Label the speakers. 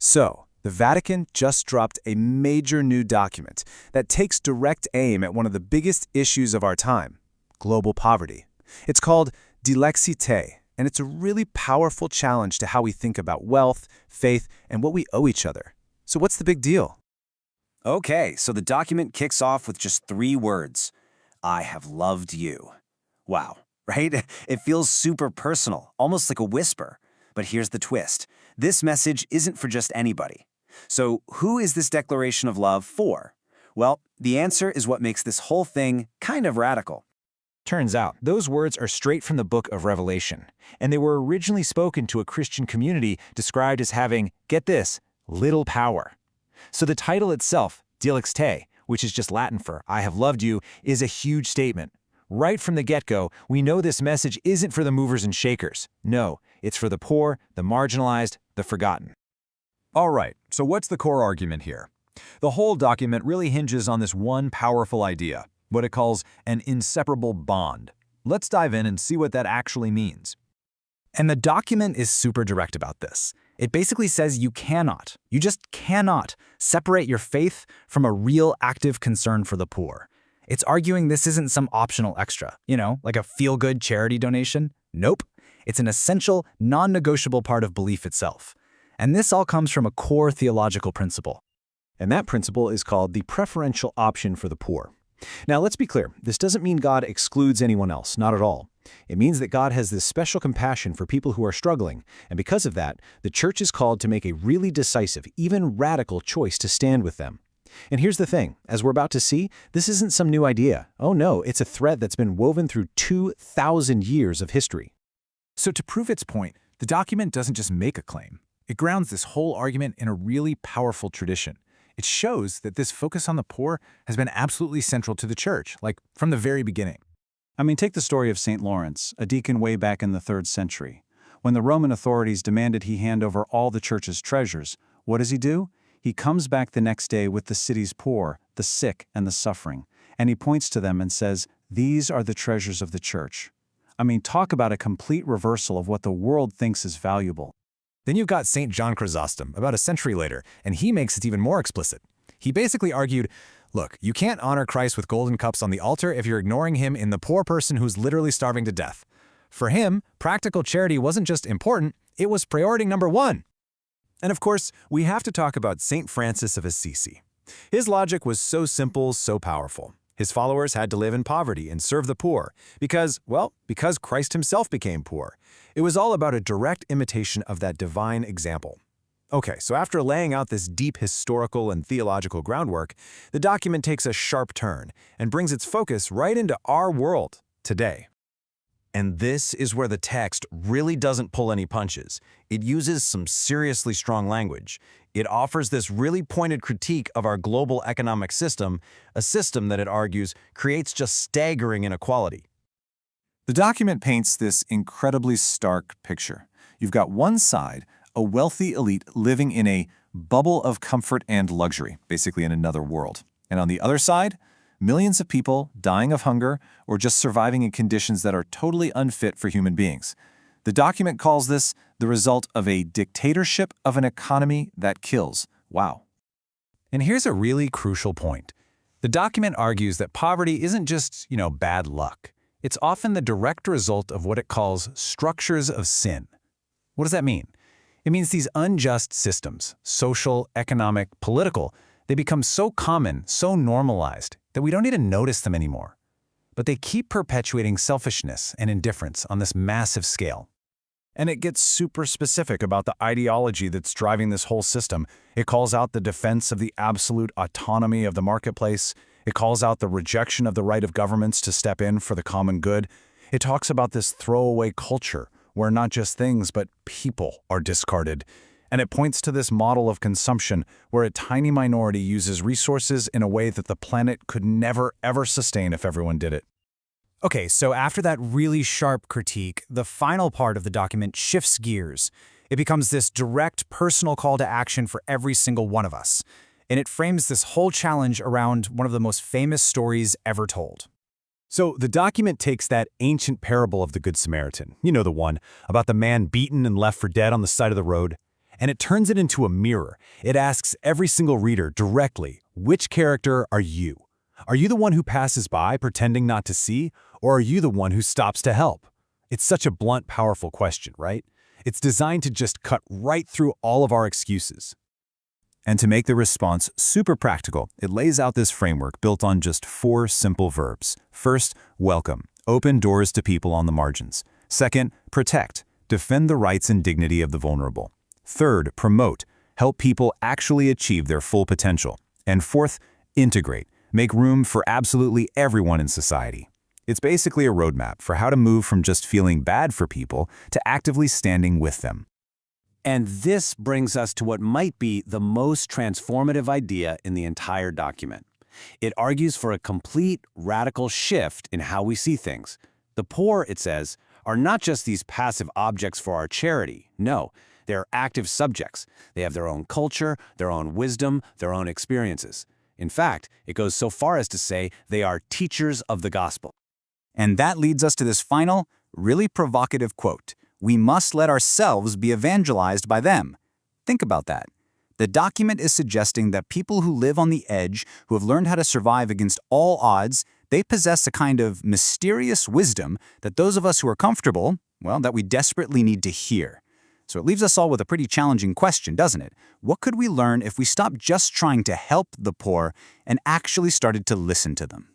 Speaker 1: So, the Vatican just dropped a major new document that takes direct aim at one of the biggest issues of our time, global poverty. It's called Dilexi Te, and it's a really powerful challenge to how we think about wealth, faith, and what we owe each other. So what's the big deal?
Speaker 2: Okay, so the document kicks off with just 3 words. I have loved you. Wow, right? It feels super personal, almost like a whisper. But here's the twist. This message isn't for just anybody. So who is this declaration of love for? Well, the answer is what makes this whole thing kind of radical.
Speaker 3: Turns out, those words are straight from the book of Revelation, and they were originally spoken to a Christian community described as having, get this, little power. So the title itself, Dilexi Te, which is just Latin for I have loved you, is a huge statement. Right from the get-go, we know this message isn't for the movers and shakers. No, it's for the poor, the marginalized, the forgotten.
Speaker 4: All right, so what's the core argument here? The whole document really hinges on this one powerful idea, what it calls an inseparable bond. Let's dive in and see what that actually means.
Speaker 5: And the document is super direct about this. It basically says you just cannot separate your faith from a real active concern for the poor. It's arguing this isn't some optional extra, like a feel-good charity donation. Nope. It's an essential, non-negotiable part of belief itself. And this all comes from a core theological principle.
Speaker 3: And that principle is called the preferential option for the poor. Now, let's be clear. This doesn't mean God excludes anyone else, not at all. It means that God has this special compassion for people who are struggling, and because of that, the church is called to make a really decisive, even radical choice to stand with them. And here's the thing, as we're about to see, this isn't some new idea. Oh no, it's a thread that's been woven through 2,000 years of history.
Speaker 6: So to prove its point, the document doesn't just make a claim. It grounds this whole argument in a really powerful tradition. It shows that this focus on the poor has been absolutely central to the church, like from the very beginning.
Speaker 4: I mean, take the story of St. Lawrence, a deacon way back in the 3rd century. When the Roman authorities demanded he hand over all the church's treasures, what does he do? He comes back the next day with the city's poor, the sick, and the suffering, and he points to them and says, "These are the treasures of the church." I mean, talk about a complete reversal of what the world thinks is valuable.
Speaker 6: Then you've got St. John Chrysostom, about a century later, and he makes it even more explicit. He basically argued, look, you can't honor Christ with golden cups on the altar if you're ignoring him in the poor person who's literally starving to death. For him, practical charity wasn't just important, it was priority number 1.
Speaker 4: And of course, we have to talk about St. Francis of Assisi. His logic was so simple, so powerful. His followers had to live in poverty and serve the poor because Christ himself became poor. It was all about a direct imitation of that divine example. Okay, so after laying out this deep historical and theological groundwork, the document takes a sharp turn and brings its focus right into our world today. And this is where the text really doesn't pull any punches. It uses some seriously strong language. It offers this really pointed critique of our global economic system, a system that it argues creates just staggering inequality.
Speaker 1: The document paints this incredibly stark picture. You've got one side, a wealthy elite living in a bubble of comfort and luxury, basically in another world. And on the other side, millions of people dying of hunger or just surviving in conditions that are totally unfit for human beings. The document calls this the result of a dictatorship of an economy that kills. Wow.
Speaker 6: And here's a really crucial point. The document argues that poverty isn't just, bad luck. It's often the direct result of what it calls structures of sin. What does that mean? It means these unjust systems, social, economic, political, they become so common, so normalized, that we don't even notice them anymore. But they keep perpetuating selfishness and indifference on this massive scale.
Speaker 4: And it gets super specific about the ideology that's driving this whole system. It calls out the defense of the absolute autonomy of the marketplace. It calls out the rejection of the right of governments to step in for the common good. It talks about this throwaway culture where not just things but people are discarded. And it points to this model of consumption where a tiny minority uses resources in a way that the planet could never, ever sustain if everyone did it.
Speaker 5: Okay, so after that really sharp critique, the final part of the document shifts gears. It becomes this direct, personal call to action for every single one of us. And it frames this whole challenge around one of the most famous stories ever told.
Speaker 4: So the document takes that ancient parable of the Good Samaritan, the one, about the man beaten and left for dead on the side of the road, and it turns it into a mirror. It asks every single reader directly, which character are you? Are you the one who passes by pretending not to see, or are you the one who stops to help? It's such a blunt, powerful question, right? It's designed to just cut right through all of our excuses.
Speaker 1: And to make the response super practical, it lays out this framework built on just 4 simple verbs. First, welcome. Open doors to people on the margins. Second, protect. Defend the rights and dignity of the vulnerable. Third, promote. Help people actually achieve their full potential. And fourth, integrate. Make room for absolutely everyone in society. It's basically a roadmap for how to move from just feeling bad for people to actively standing with them.
Speaker 2: And this brings us to what might be the most transformative idea in the entire document. It argues for a complete, radical shift in how we see things. The poor, it says, are not just these passive objects for our charity. No, they're active subjects. They have their own culture, their own wisdom, their own experiences. In fact, it goes so far as to say they are teachers of the gospel.
Speaker 7: And that leads us to this final, really provocative quote. We must let ourselves be evangelized by them. Think about that. The document is suggesting that people who live on the edge, who have learned how to survive against all odds, they possess a kind of mysterious wisdom that those of us who are comfortable, well, that we desperately need to hear. So it leaves us all with a pretty challenging question, doesn't it? What could we learn if we stopped just trying to help the poor and actually started to listen to them?